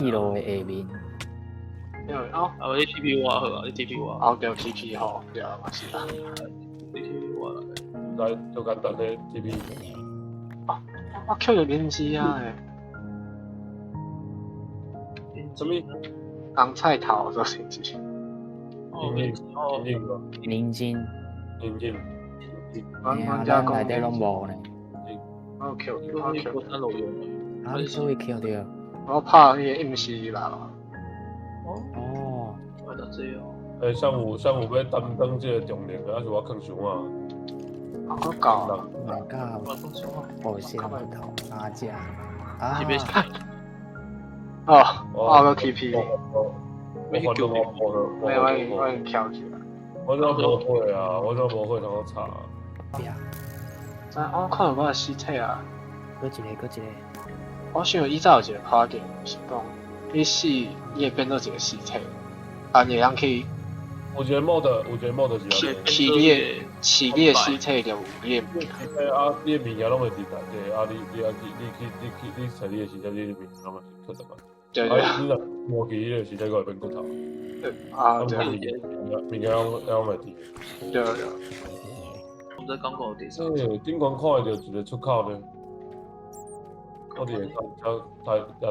4楼的下面。因为哦，啊，你 TP 我好啊，你 TP 我。哦对 TP 吼，对啊，嘛是啊。你 TP 我来。来就简单的 TP。我 Q 着面子啊诶，什么？红菜头做成绩。哦，硬硬吧，宁金，硬。阮遮讲内底拢无呢。我 Q 我我 Q， 过3楼用的。啊，你都会 Q 掉。我拍迄个暗时啦。哦。原来这样。上午要担当这个重任，还是我扛伤啊？我搞。My God！好像不同哪家？是要啥？哦，我个 TP。我烦恼我已翘起来。我怎无会啊？我怎无会通查？我看到我的尸体啊。搁一个。我想以前有一个拍镜，是讲你死，你会变做一个尸体，啊，你通去有一个 mod 是饲你的尸体就有你的物件。啊，你的物件拢会伫内底，啊，你找你的尸体，你的物件拢会去倒来。对。你若摸去迄个尸体，个会变骨头。啊，对。物件拢会伫。对。我在刚过第三。顶悬看到一个出口咧，我伫下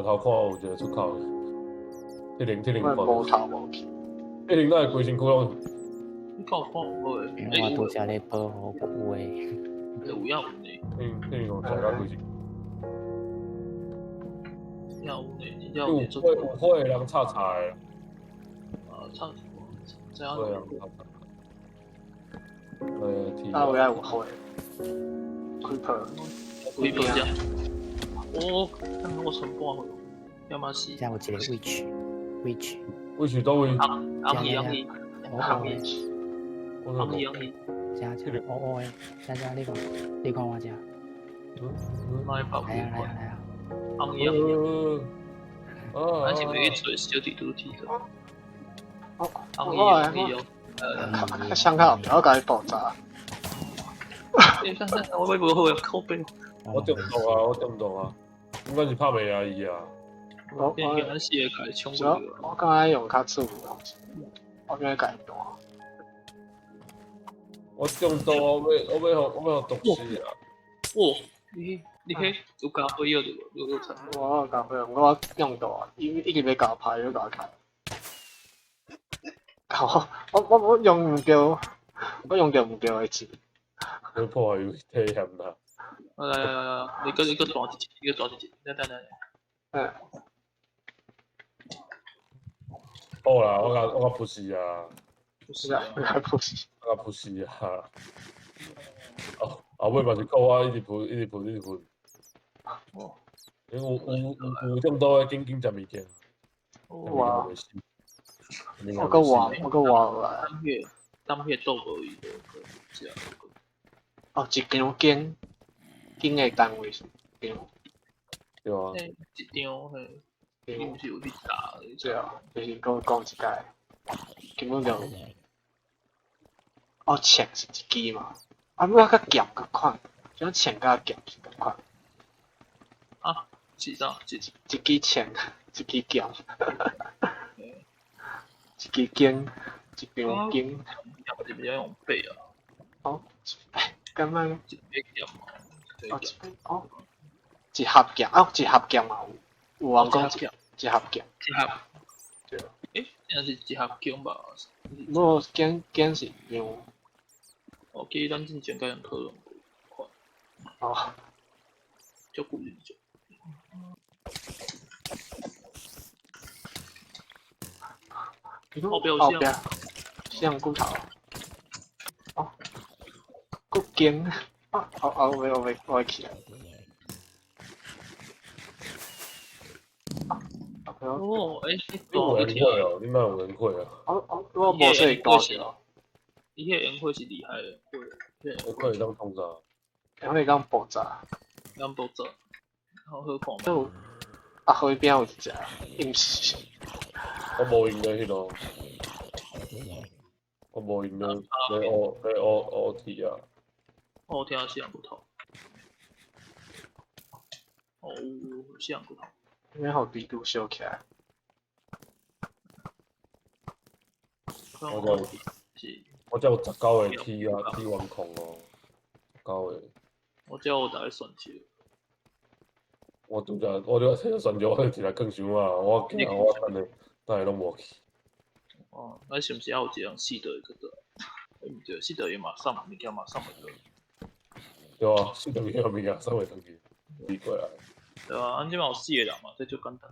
头看有一个出口咧，铁零看。无头无去。铁零那规身躯拢。你看我看无诶？我拄则咧保护区诶。有影有呢。铁零有做到规身。有呢，真正有火的人插诶。插这样。对啊。啊，有爱有火。Creeper。这样。我存半回，要么是。遮有一个 witch。witch 倒位？昂伊。遮哦诶，遮你看我遮。来跑。来啊！昂伊。还是袂去找小弟弟的。昂伊。想看后面，我甲你爆炸。我会不会靠背？我中毒啊！应该是拍袂啊伊啊。我刚才用较粗的东西，我变改单。我中毒，我要毒死啊！你迄有加火药的无？有差。我加火，我用到啊，一直要搞牌，要搞开。我用唔到，我用到唔到为止。要破坏体验啦。你个抓一只，等。好啦，我甲扑死啊！扑死啊！我甲扑死。我甲扑死啊！后尾嘛是靠我一直扑。因为有中毒的紧食物件。哇！我个活来。当血豆而已的，这样。哦，一张斤的单位是张。对啊。一张嘿，你毋是有去打的？对啊，就是讲一届，根本就。哦，钱是一支嘛？啊，我较咸较款，种钱甲咸是共款。啊？是啥？一支钱，一支咸。一支斤，一张斤。是比较用背啊。哦，干嘛？一杯咸嘛。哦，一盒咸哦，一盒咸嘛有人讲一盒咸。一盒。对。那是一盒咸吧？无咸是样。哦，其实咱之前甲人讨论过。哦。足古人种。后标像骨头。哦。骨筋。我起来。哦，有人会哦，你哪有人会啊？我无说多少。伊迄烟火是厉害的，我可以当通炸。可以当爆炸。当爆炸，好好看嘛。啊，后边有一只，硬是。我无用咧迄落。我无用咧OT 啊。OT 是人骨头。哦，是人骨头。因为好低度烧起来。我只有19个 T 啊 ，T 完空哦，19个。我只有大概算起。我拄则我拄仔选择，我一来更想啊，我惊我等下拢无去。哦，那是毋是还有一样四道个个？毋对，四道伊马上物件马上会到。对啊，四道物件送袂转去，飞过来。对啊，咱即嘛有4个人嘛，这就简单。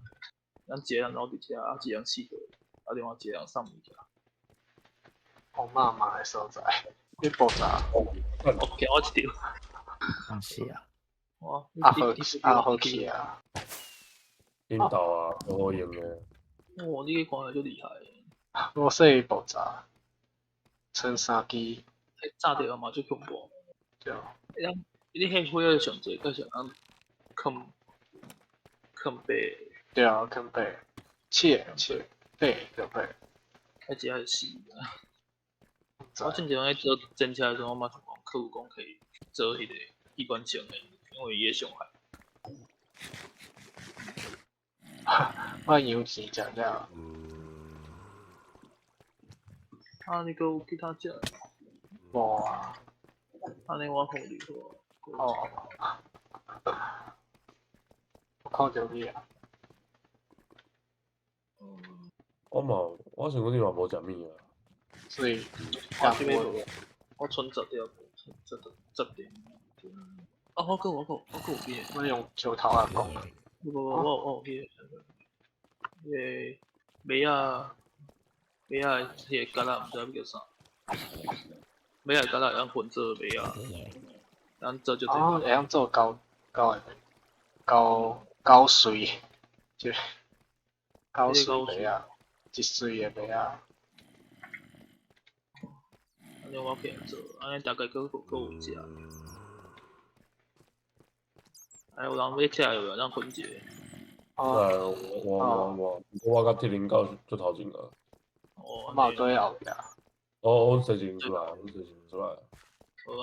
咱一个人留伫遮，啊一个人四道，啊另外一个人送物件。红妈妈的所在，你爆炸。我惊我一条。放弃啊！哇！好去啊！引导啊，好好用的。哇，你个看起就厉害。我说爆炸，剩3支。炸掉嘛就恐怖。对啊。你迄火要上济，个是咱坑白。对啊，坑白，切白就白。迄只是死。我之前喺做侦查的时候，我嘛想讲客户讲可以做迄个机关枪的，因为伊会伤害。我油钱食了。啊，你有其他食？无啊。安尼我互你好。哦。我看到你啊。我想讲你嘛无食物啊。所以，我存10条，10点。啊，我有边。我用石头啊讲。我有迄个，尾仔迄个橄榄，毋知要叫啥。尾仔橄榄会当混做尾仔，咱做就。哦，会当做高水，就高水尾啊，一水的尾啊。安尼我可以做，安尼大概佫有食。哎，有人要食有人混一个。我甲铁林教做头前啊。哦。嘛有对后壁。我设定出来。好，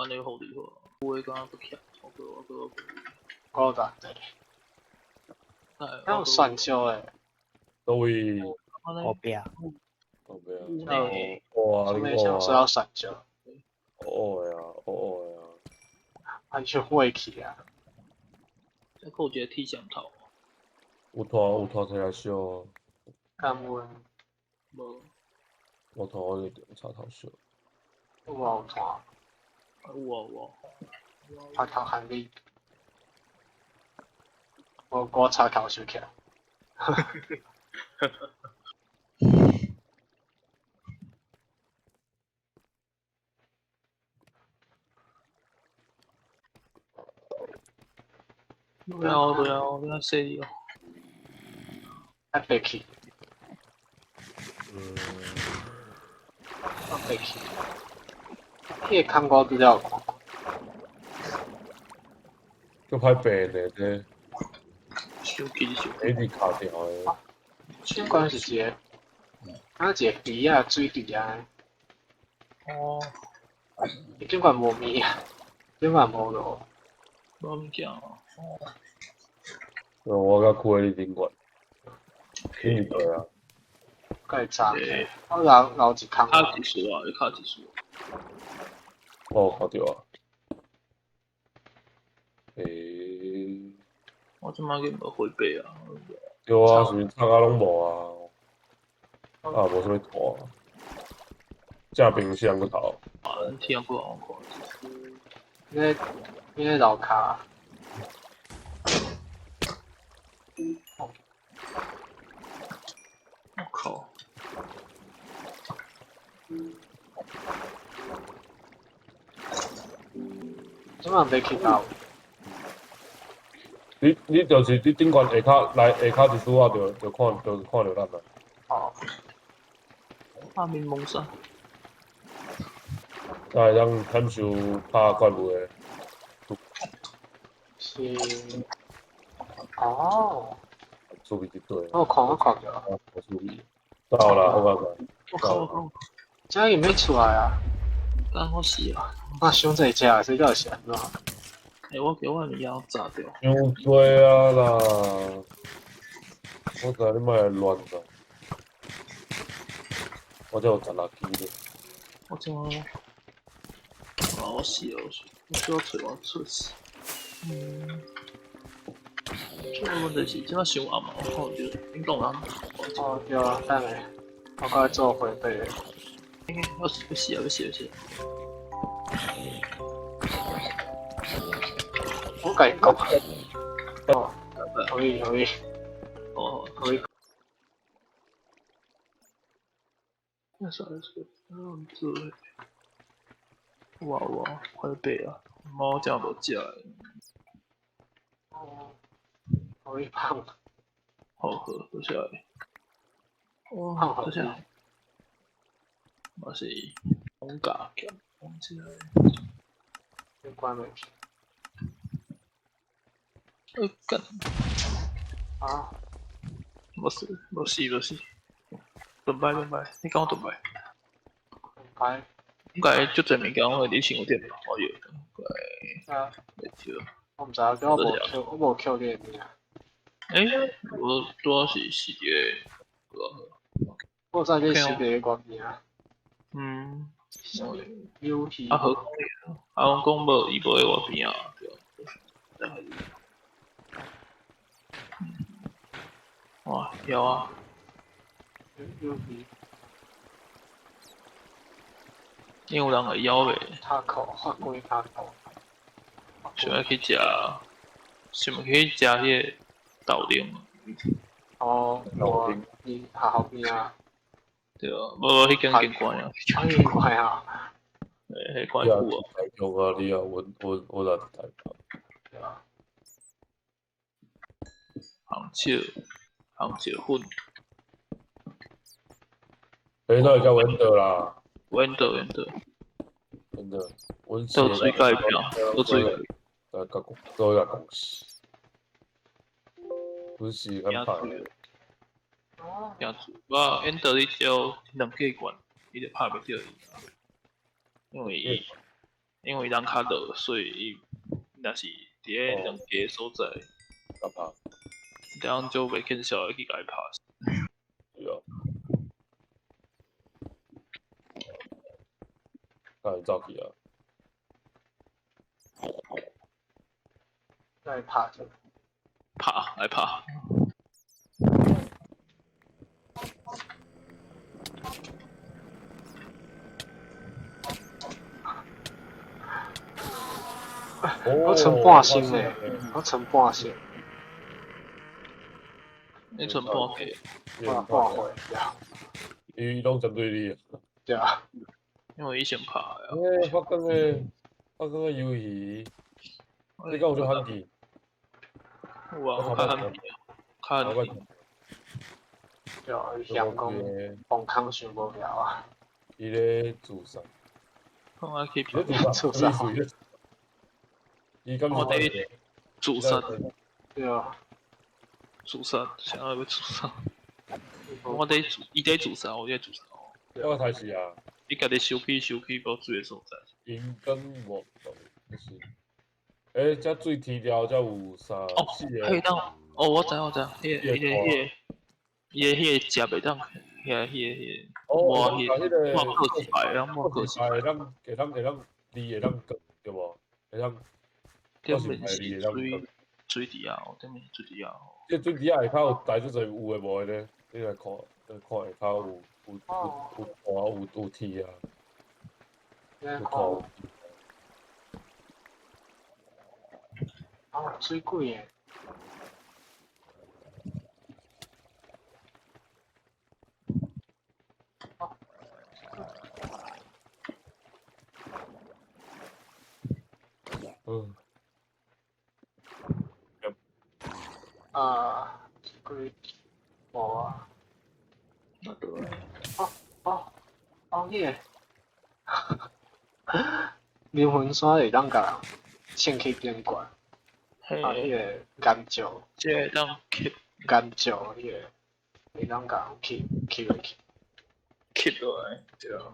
安尼好厉害。有诶，敢若不强，我。我有答对。还有蒜椒诶。各位。后壁。后壁。哇！你想说要蒜椒？哦呀。安全回去啊！再有一个铁线头。有拖起来烧。感恩。无。我拖我就插头烧。有拖。有。插头行李。我插头烧起来。对啊，你看谁哦？还飞去。飞去。迄个看过比较有看过。就歹白的这。小气。一直卡掉的。这关是一个，一个鱼啊，水鱼啊。哦。伊这款无味啊，这款无咯。无物件哦。我甲区的你顶管。对啊。该炸起，我留一空。卡技术啊，卡技术。哦，靠掉啊。我即摆去无回背啊。对啊，是插啊拢无啊。啊，无啥物拖。正冰箱个头。啊，听不好看。你个楼骹。我靠！即晚要去到。你就是你顶悬下骹来下骹一拄啊，就看着咱啦。哦。阿明蒙啥？会当享受拍怪物的。是。哦。趣味一堆。我看着。趣味。到啦，我感觉。我靠！这伊要出来啊！干我死啊！我想在食，谁叫是安怎？我给我你要炸掉。伤多啊啦！我知你莫来乱啦。我这有16支的，我怎么？啊，我死了，我需要找我出事。这个问题是怎啊想暗嘛？我看就运动啊，哦，对啊，等下，我该做回备的。要死！我跟你讲，哦，可以，哦，可以。那啥这个，哇，快背啊！猫这样无食的，哦，可以胖，好喝下来。哇，胖好这下低。我是红咖咸，红起来。没关没事。干，啊，没事。顿摆，你讲我顿摆。拜。应该足侪物件我你想有点嘛，我有，啊，袂少。我唔知啊，我无 Q 你的啊。我主要是我知你是别个名啊。游戏。啊好讲的，啊我讲无伊无喺我边啊，对啊。哇，有啊，游戏。有人会枵袂？塔口，法规塔口。想要去食，想要去食迄个豆丁，哦，我你学校边啊？对啊，无迄间景观啊，啊，你快啊！迄关你也久啊，台中啊，你啊，我来台北。对啊。红石粉，那叫文德啦，稳得，真的，温倒水改票，倒水改。都要恭喜，温是很怕的。哦。赢出，我演得你招两季冠，伊就拍袂着伊，因为人较落，所以伊若是伫咧两个所在，干嘛？这样就袂见效去甲伊拍。对啊，那你走去啊？那拍着。来拍。我剩半星嘞，我剩半星，你剩半个，我半回呀。伊拢针对你。对啊。因为伊先拍啊。发光的游戏，你讲有做汉记？有啊，我较罕见，较罕见。对啊，香港崩坑想无了啊。伊咧自杀，我爱去伊拍。咧自杀，伊敢我得自杀，对啊。想要要自杀。我得伊得自杀，我得自杀。我开始啊，伊家己收起无水的所在。银根无就是，遮水天条才有3、4个。迄当我知，伊个食袂当，迄个，我迄个，我过一排，我过一排。会当2会当割对无？会当。顶面是水底啊，顶面水底啊。即水底下会较有大即侪有诶无诶咧，你来看会较有铁啊，有土。哦，水贵诶。贵无啊。那对。迄个灵魂山会当甲先去变怪。迄个岩石。即个当吸迄个会当甲吸落去。吸落来，对啊。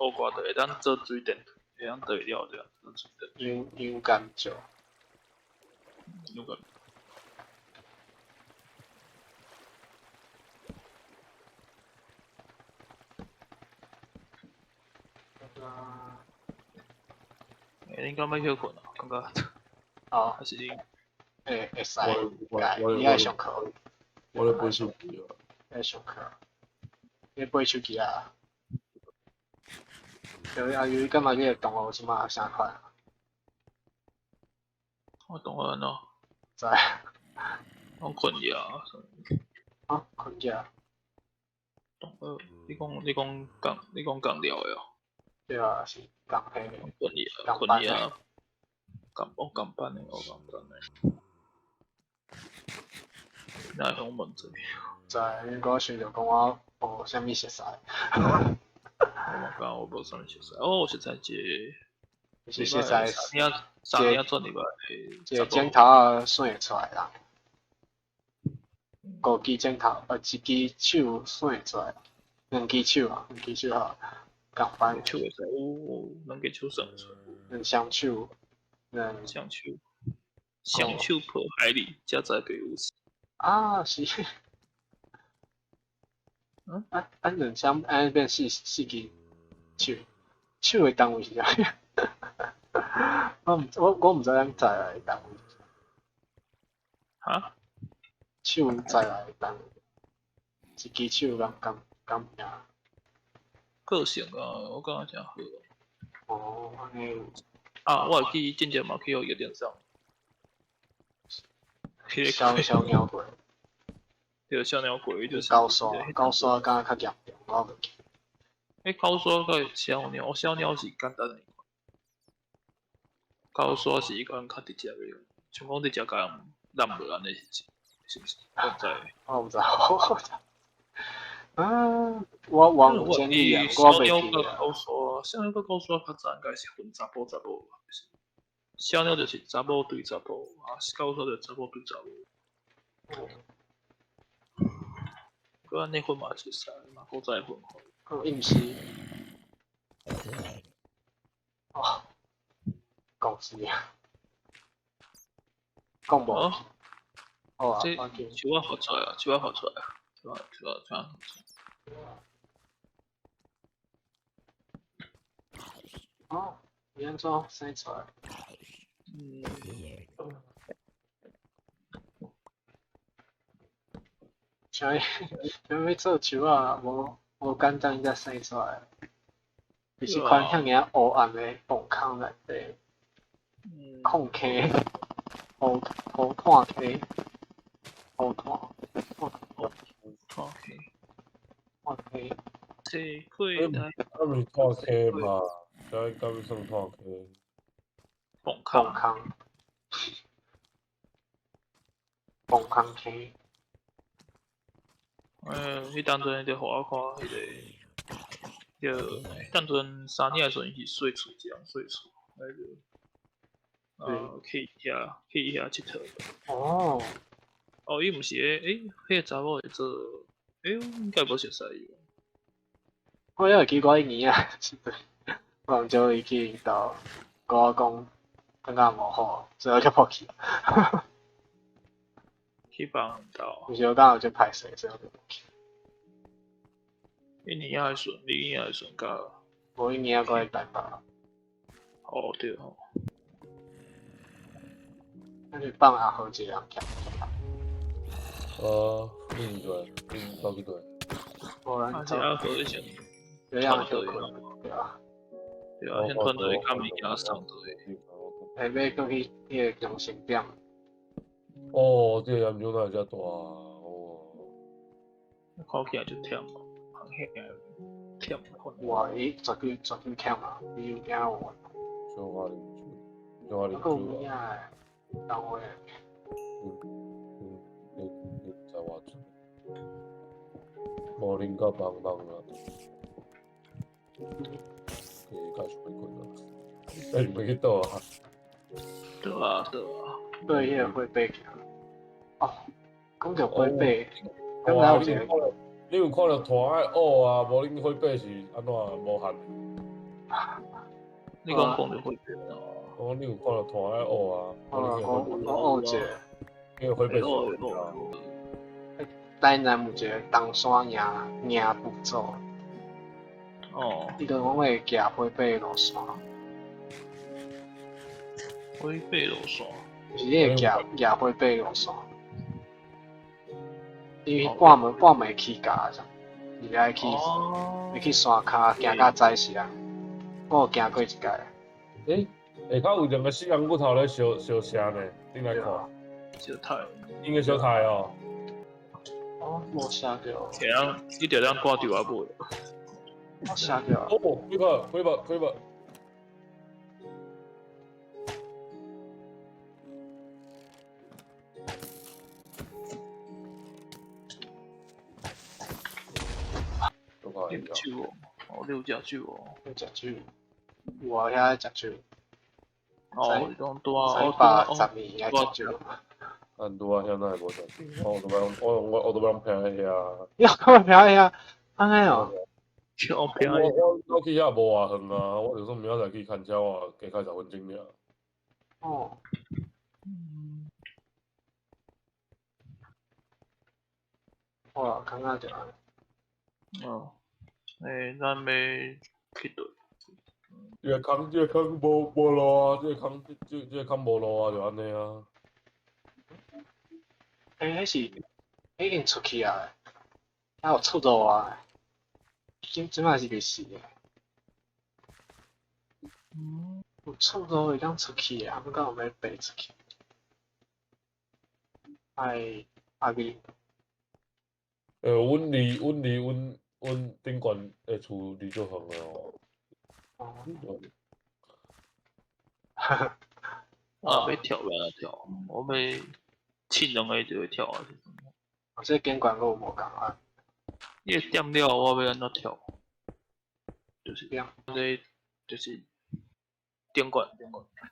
乌瓜就会当做水电，会当对了对啊，做水电。云岩石。如果应该要休困啊，感觉哦，还是你会使，我你爱上课，我咧买手机啊，爱上课，你买手机啊？由于感觉你个同学即马啥款？我懂了喏，在我困去啊，啊，困觉，懂了。你讲讲了的哦，对啊，是讲迄我困去啊，讲班困去啊，讲班的，我讲班的。那向问者，在我想着讲我无啥物熟悉，我讲我无啥物熟悉。哦，熟悉是一熟悉三年转礼拜，一个镜头啊算会出来啦，五支镜头，一支手算会出来，两支手吼，共班手会使有两个手算出来，两双手，两双手破海里，家在北无事。啊是，两双变四支手的单位是啥？我毋知咱在来的单位，哈？手在来的单位，一支手敢拼？个性啊，我感觉真好。哦，安尼有啊，我会记之前嘛去互夜店上，小鸟过，对小鸟鬼就是高刷敢较严重，我袂记。高刷个小鸟是简单的，高刷是一个人较直接的，像讲直接甲人揽落安尼是不是？我毋知。我毋知。啊，我忘记你啊，我小鸟袂记啊。甲高刷，小鸟甲高刷较早应该是分查甫吧？小鸟就是查某对查甫，啊高刷就查某对查某。佮安尼分嘛是使，嘛古早分好。应是。哦，讲是啊，讲无。好啊，这我记。手我发出来啊，手我发出来啊，手我哦，你安怎生出来？像要做树啊，无简单才生出来，就是款遐尔黑暗的洞坑内底，空溪，乌炭溪，乌炭溪，这可来他们是拓 K 嘛，所以他们算拓 K。崩洞坑，溪。迄当阵就互我看迄个，当阵3年的时阵是睡厝这样睡厝，去遐佚佗。哦，伊毋是迄个查某会做，应该无熟悉伊。我也会记我一年啊，望朝伊去因兜，甲我讲，感觉无好，最后就跑去。去别人兜，毋是我感觉就歹势，最后就跑去。一年还顺，你也还顺甲。无一年还会台北。哦对吼。那就放下好一个人行。你走去对。无人走。阿好一些。对啊，对啊。对啊，现团队较物件上队。下尾过去迄个中心点。哦，这个研究哪会遮大哦？考起来就忝，行起忝款。哇，伊绝对忝啊！伊有惊我。小花啉酒，小花啉酒啊。有啊。当话。你在偌做？无啉到茫茫啊！开始回困了。你要去倒啊？对啊。对，迄个会背去。哦，讲着会背，敢若有一个。你有看到团爱学啊？无恁会背是安怎无限？你讲着会背啊？我你有看到团爱学啊？我学一个。迄个会背是。台南有一个东山赢步骤。哦，伊就讲会行回北路线，灰背路线。就是你会行回北路线，因为半暝起价啥，你爱去哦。会去山骹行到早时啊，我有行过一届。诶，下骹有两个四人骨头咧烧车呢，恁来看，小太。应该小台哦。哦，无写着，这样一条两挂掉啊不？我写着。哦，开吧。你有酒哦，哦，你有食酒哦。食酒，有啊，遐食酒，哦，你讲多啊，我312遐食酒。很多啊，现在无食酒，我都要平遐。你有看票遐？安尼哦。超便宜。我去遐无偌远啊，我就说明仔载去牵车啊，加开10分钟尔。哦。哇，感觉着安尼。哦。诶，咱要去倒？这个坑无路啊，这个坑无路啊，就安尼啊。迄是已经出去啊，还有出路啊，即摆是未死诶。有出路会当出去啊，不过有要爬出去。阿咪。阮离顶悬诶厝离足远诶哦。哦。啊，要跳要跳，我要亲两个就会跳啊。这监管路无共啊。你点了，我要安怎跳？就是对啊，就是顶管。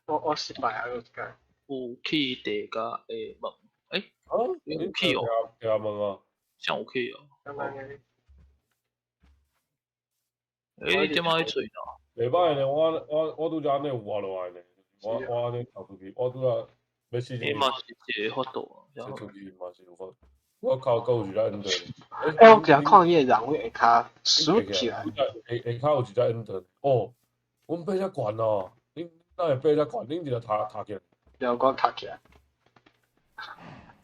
我失败啊，有一个。有去地甲诶门，诶，啊？有去哦，听问啊？像有去哦。刚刚那诶，你点仔去喙呢？袂歹呢，我拄则安尼有活落来呢。我安尼跑出去，我拄则要死你嘛是一个法度啊，先出去嘛是有法。我靠，够有一只 ender。哎，我惊矿业人会下骹竖起来。下骹有一只 ender。哦，阮爬遮悬哦，恁哪会爬遮悬？恁直接踏起来。了，我卡起来。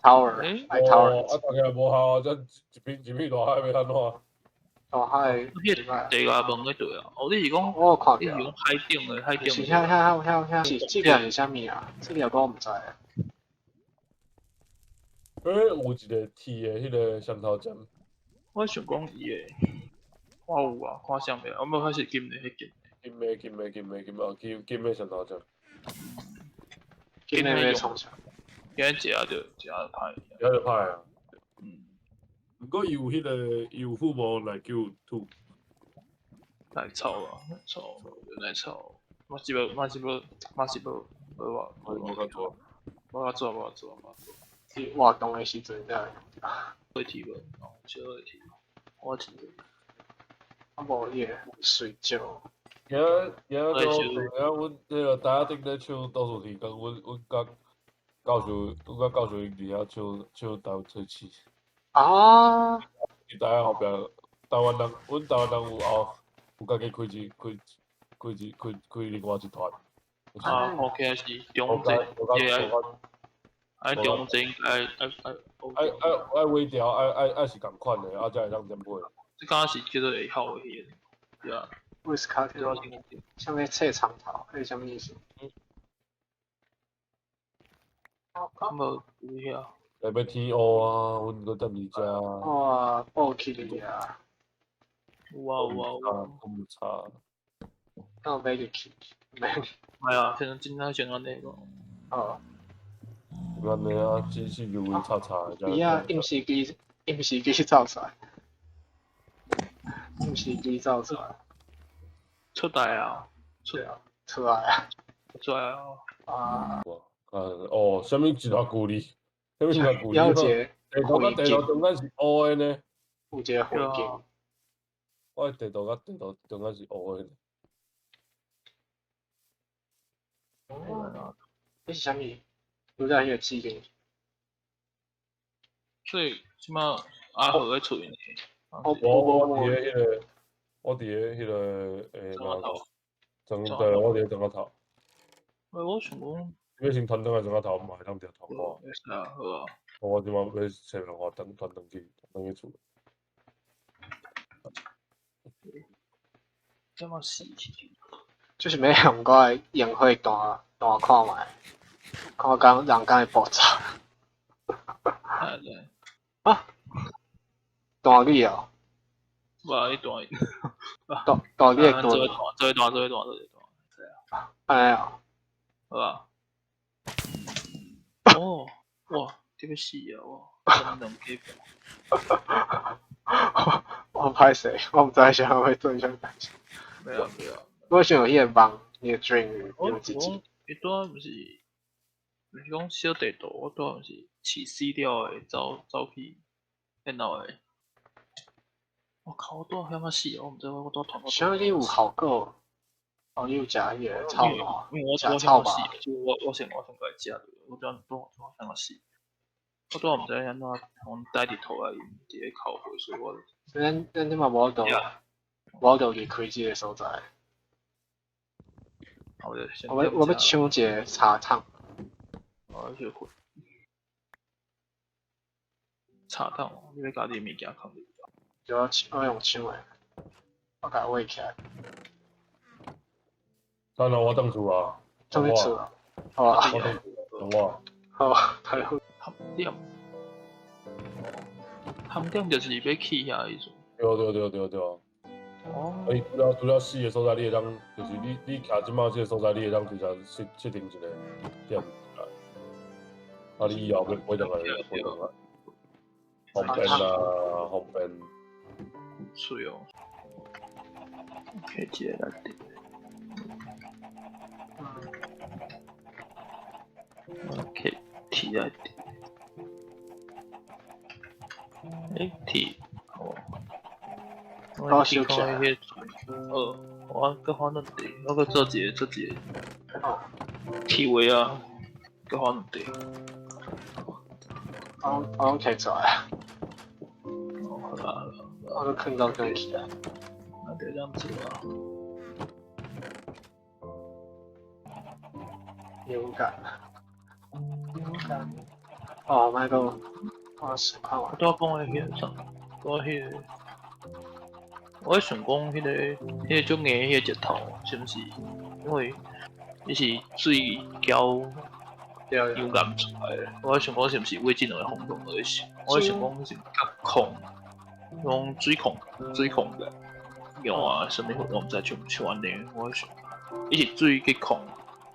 Tower，爱 Tower。啊，踏起来无效啊！这一片大海要安怎？大海。迄地下门迄对啊，哦，你是讲我有看到。你是讲海顶是遐是这条是啥物啊？这条我毋知啊。有一个铁的迄个双头针。我想讲伊诶，我有啊，看相片，我无开始金的迄金。金的双头针。今日要创啥？今日食就歹。食就歹啊。毋过伊有迄个伊有父母来救兔。奶草啊，奶草，嘛是无话，无较多。无做。是活动的时阵才会提问，哦，小会提，我提。我无迄个睡觉。阮迄个大家顶咧唱倒数天光，阮甲教授伫遐唱台湾吹气。啊！伫台湾后壁，台湾人，阮台湾人有家己开另外一团。啊 ，OK 是中正，爱中正爱微调，爱是共款的，才会当点配。这刚是叫做会晓的迄个，对啊。威斯卡条，啥物切长头，迄啥物意思？无有遐。来要天乌啊，阮搁等伊食。哇，报起哩啊！有啊。唔差。刚买入去，买。系啊，现在真正像安尼个。哦。安尼啊，只有位叉叉的。伊啊，饮食机造出来。饮食机造出来。出来啊！出来啊！出来啊！啊。哦，啥物一段距离？啥物一段距离？了解。地图甲地图中间是乌的呢。有一个回镜。我地图甲地图中间是乌的。哦。这是啥物？有在迄个字形。所以即马阿豪在厝呢。我伫迄个，我伫个迄个转头，对，我伫个转个头，我想讲，要先团灯个转个头嘛，会当调头看。会使啊，好啊，我即马要找个话团灯去厝。这么死，就是要用我的烟火弹看卖，看讲人敢会爆炸。哎对，弹你哦，哇，一段，弹你的做一弹，段，对啊，安尼哦。好吧。哦，哇，这个死啊，哇，真能给我歹势，我毋知啥会做啥代志。没有没有，我想有迄个梦，迄个 dream 我有一集，讲一段不是讲小地图，我段是饲死掉的，走去电脑的。我靠，我段遐么死，我毋知我段团到。想你有好过，哦，你有食迄个草麻，因为我食草麻，就我先过来食的，我段遐么死。我段毋知安怎，我带伫头来伫咧靠回，所以我。咱即嘛无到离开即个所在。我要抢一个茶汤。我去混。茶汤，你要家己物件放入。就我用抢的，我甲喂起来。等下我等厝啊。等你厝啊？好啊。我等我。好，太好。含点。含点就是要去遐意思。对。哦。除了死的所在，你会当就是你徛即马即个所在，你会当直接设定一个点啊，你以后要飞倒来。方便啊，方便。水哦。可以接来点。可以提来点。提哦。我提供一些我搁换两地，我搁做一个体位啊，搁换两地。我摕出来。哦，好啦，我都看到东西啊。那就这样子吧。勇敢。哦，那个，我实看完。我讲迄个啥，讲迄个，我想讲迄个种硬迄个石头，是毋是？因为伊是水胶油染出来的。我想讲是毋是为这两个风洞而想？我想讲是甲控，用水控的，用啊什么活动毋知像安尼。我想，伊是水去控，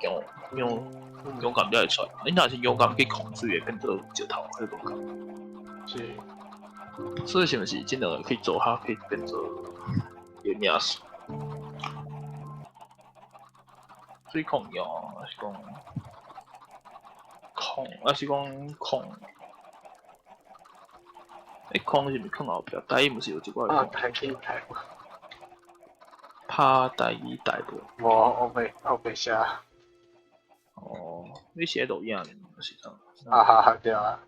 用勇敢才会出来。你若是勇敢去控水，会变做石头，迄种感觉。是。所以是毋是这两个可以做下，可以变做有名数？水控用，还是讲控，还是讲控？控是毋是控后壁？台语毋是有一个？台语台。拍台语台无？无，我袂写。哦，你写抖音是啥？哈，对啊。